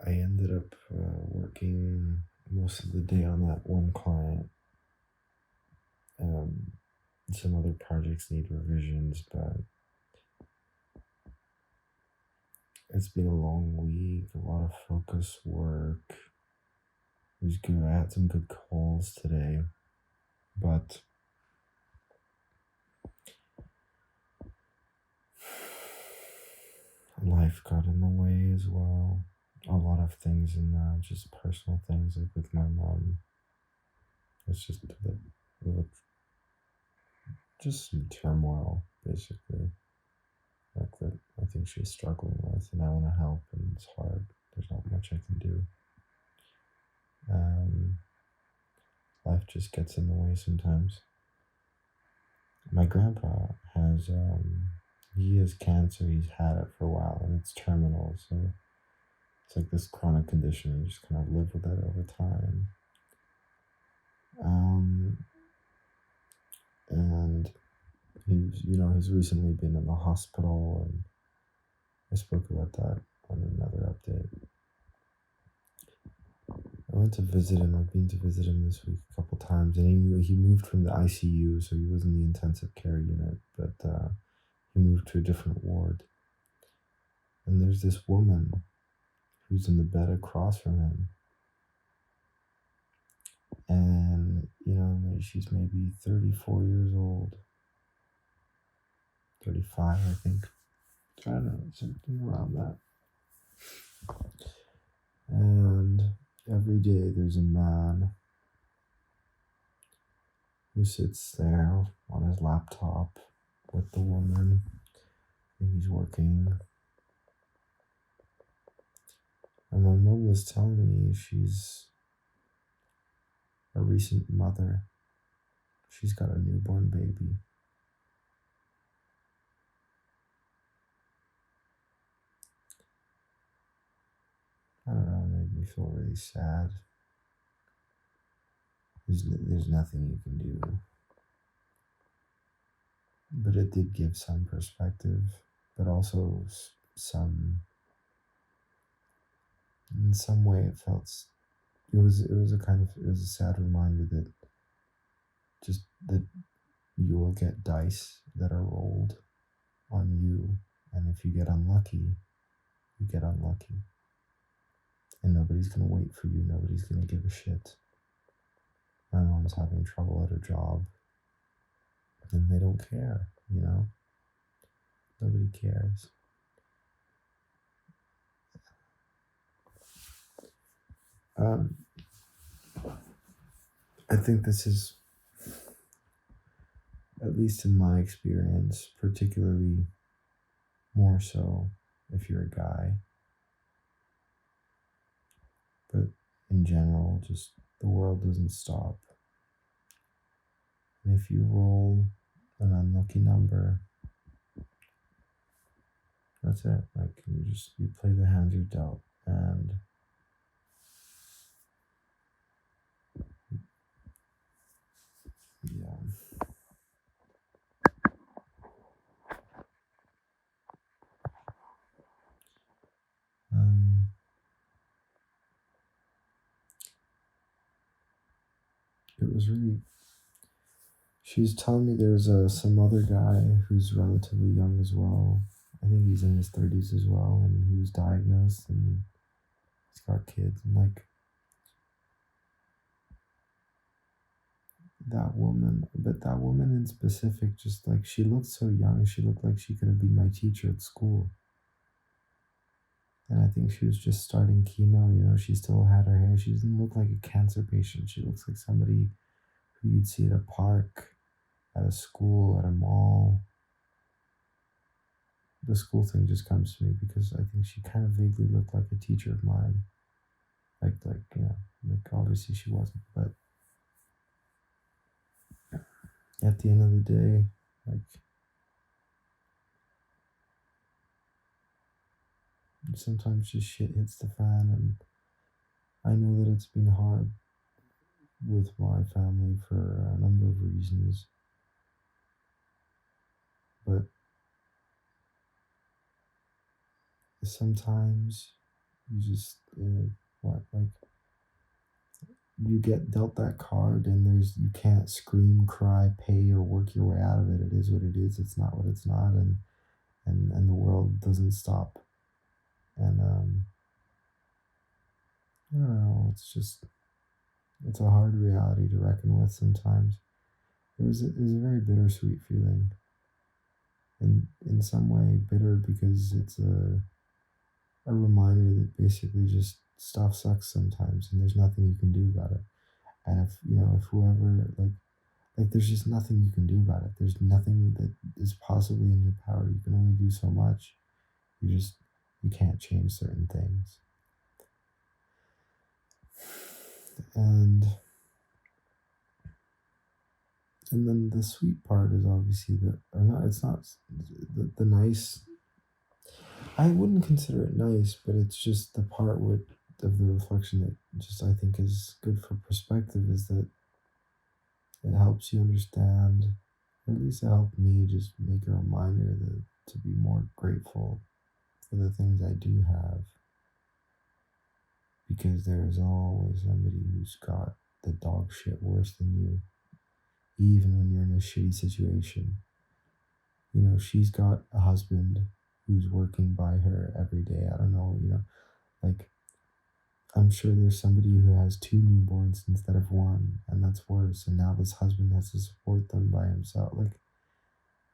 I ended up working most of the day on that one client. Um, some other projects need revisions, but it's been a long week, a lot of focus work. It was good. I had some good calls today, but life got in the way as well. A lot of things in that, just personal things like with my mom. It's just a bit of just some turmoil, basically. Like that, I think she's struggling with, and I want to help, and it's hard. There's not much I can do. Um, Life just gets in the way sometimes. My grandpa he has cancer. He's had it for a while, and it's terminal. So it's like this chronic condition. You just kind of live with it over time. Um, and he's recently been in the hospital, and I spoke about that on another update. I went to visit him. I've been to visit him this week a couple times, and he moved from the ICU, so he was in the intensive care unit, but he moved to a different ward. And there's this woman who's in the bed across from him, and she's maybe 34 years old, 35, I think. I don't know, something around that. And every day there's a man who sits there on his laptop with the woman. I think he's working. And my mom was telling me she's a recent mother. She's got a newborn baby. I don't know, it made me feel really sad. There's nothing you can do. But it did give some perspective, but also in some way it felt, it was a sad reminder that you will get dice that are rolled on you, and if you get unlucky, you get unlucky. And nobody's gonna wait for you, nobody's gonna give a shit. My mom's having trouble at her job, and they don't care, Nobody cares. I think this is, at least in my experience, particularly more so if you're a guy, but in general, just the world doesn't stop. And if you roll an unlucky number, that's it. Like you play the hand you're dealt, and yeah. It was really. She was telling me there's some other guy who's relatively young as well. I think he's in his 30s as well, and he was diagnosed, and he's got kids, and like that woman in specific, just like she looked so young, she looked like she could have been my teacher at school. And I think she was just starting chemo, she still had her hair. She doesn't look like a cancer patient. She looks like somebody who you'd see at a park, at a school, at a mall. The school thing just comes to me because I think she kind of vaguely looked like a teacher of mine. Like obviously she wasn't, but at the end of the day, like, sometimes just shit hits the fan, and I know that it's been hard with my family for a number of reasons, but sometimes You just what like you get dealt that card, and you can't scream, cry, pay, or work your way out of it. It is what it is. It's not what it's not, and the world doesn't stop. And I don't know. It's a hard reality to reckon with sometimes. It was a very bittersweet feeling. In some way, bitter because it's a reminder that basically just stuff sucks sometimes, and there's nothing you can do about it. And if whoever there's just nothing you can do about it. There's nothing that is possibly in your power. You can only do so much. You can't change certain things. And and then the sweet part is obviously that, or not, it's not the nice. I wouldn't consider it nice, but it's just the part of the reflection that just I think is good for perspective is that it helps you understand, or at least it helped me just make a reminder that to be more grateful for the things I do have, because there is always somebody who's got the dog shit worse than you, even when you're in a shitty situation. She's got a husband who's working by her every day. I don't know, like I'm sure there's somebody who has two newborns instead of one, and that's worse. And now this husband has to support them by himself.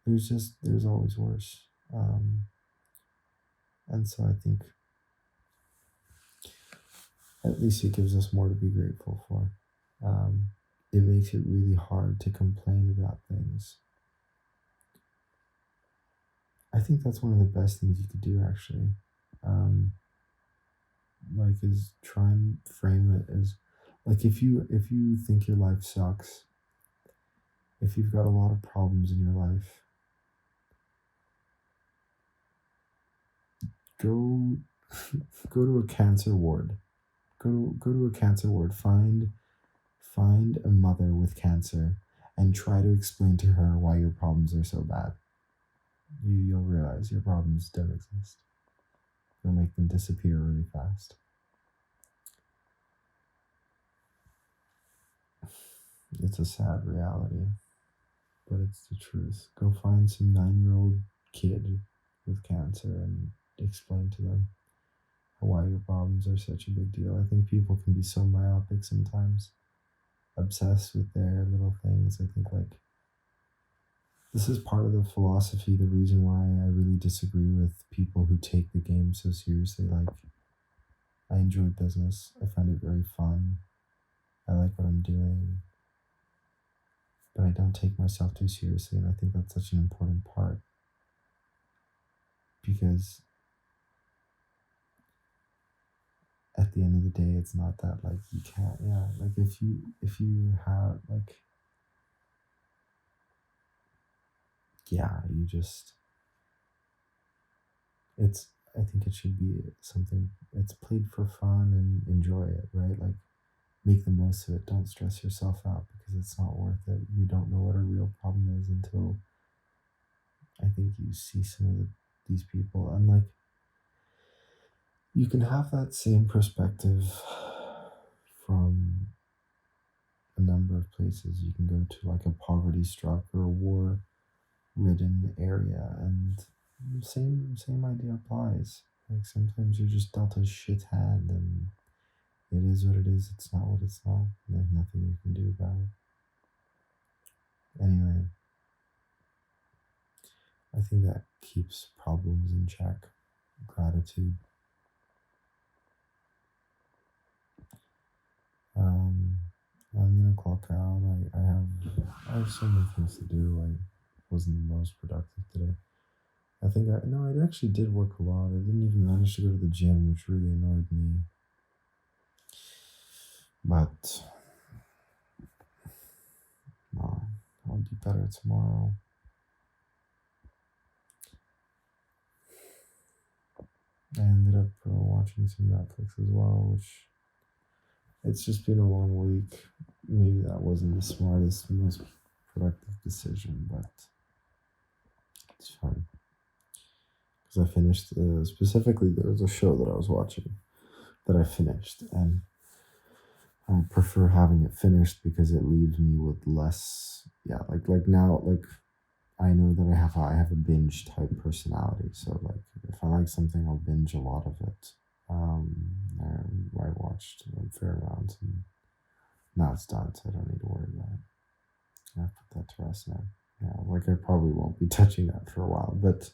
There's always worse. And so I think at least it gives us more to be grateful for. It makes it really hard to complain about things. I think that's one of the best things you could do, actually. Is try and frame it as if you think your life sucks, if you've got a lot of problems in your life, go go to a cancer ward. Go to a cancer ward. Find a mother with cancer and try to explain to her why your problems are so bad. You'll realize your problems don't exist. You'll make them disappear really fast. It's a sad reality, but it's the truth. Go find some 9-year-old kid with cancer and explain to them why your problems are such a big deal. I think people can be so myopic sometimes, obsessed with their little things. I think this is part of the philosophy, the reason why I really disagree with people who take the game so seriously. I enjoy business. I find it very fun. I like what I'm doing, but I don't take myself too seriously, and I think that's such an important part, because at the end of the day, it's not that you can't, if you have you just, I think it should be something, it's played for fun and enjoy it, right? Make the most of it. Don't stress yourself out because it's not worth it. You don't know what a real problem is until I think you see some of these people, and you can have that same perspective from a number of places. You can go to a poverty struck or a war ridden area, and same idea applies. Sometimes you're just dealt a shit hand, and it is what it is. It's not what it's not, and there's nothing you can do about it. Anyway, I think that keeps problems in check. Gratitude. I'm gonna clock out. I have so many things to do. I wasn't the most productive today. I actually did work a lot. I didn't even manage to go to the gym, which really annoyed me. But I'll do better tomorrow. I ended up watching some Netflix as well, which it's just been a long week. Maybe that wasn't the smartest, most productive decision, but it's fine. Because I finished, specifically, there was a show that I was watching. that I finished, and I prefer having it finished because it leaves me with less. Yeah, like now, like I know that I have a binge type personality. So like if I like something, I'll binge a lot of it. I watched a fair amount, and now it's done, so I don't need to worry about it. I put that to rest now. Yeah, like I probably won't be touching that for a while, but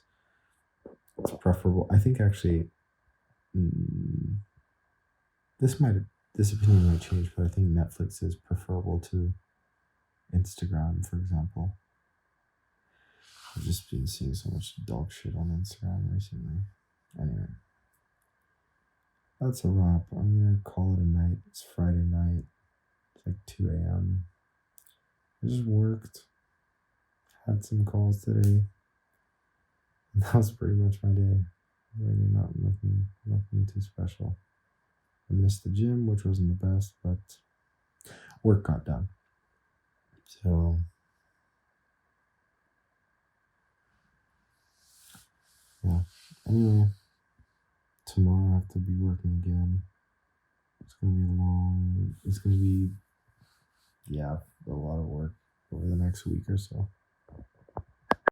it's preferable. I think actually, mm, this might this opinion might change, but I think Netflix is preferable to Instagram, for example. I've just been seeing so much dog shit on Instagram recently. Anyway, that's a wrap. I'm gonna call it a night. It's Friday night. It's like 2 a.m. I just worked, had some calls today, and that was pretty much my day. Really not nothing too special. I missed the gym, which wasn't the best, but work got done. So yeah. Anyway, tomorrow I have to be working again. It's gonna be long. It's gonna be, yeah, a lot of work over the next week or so.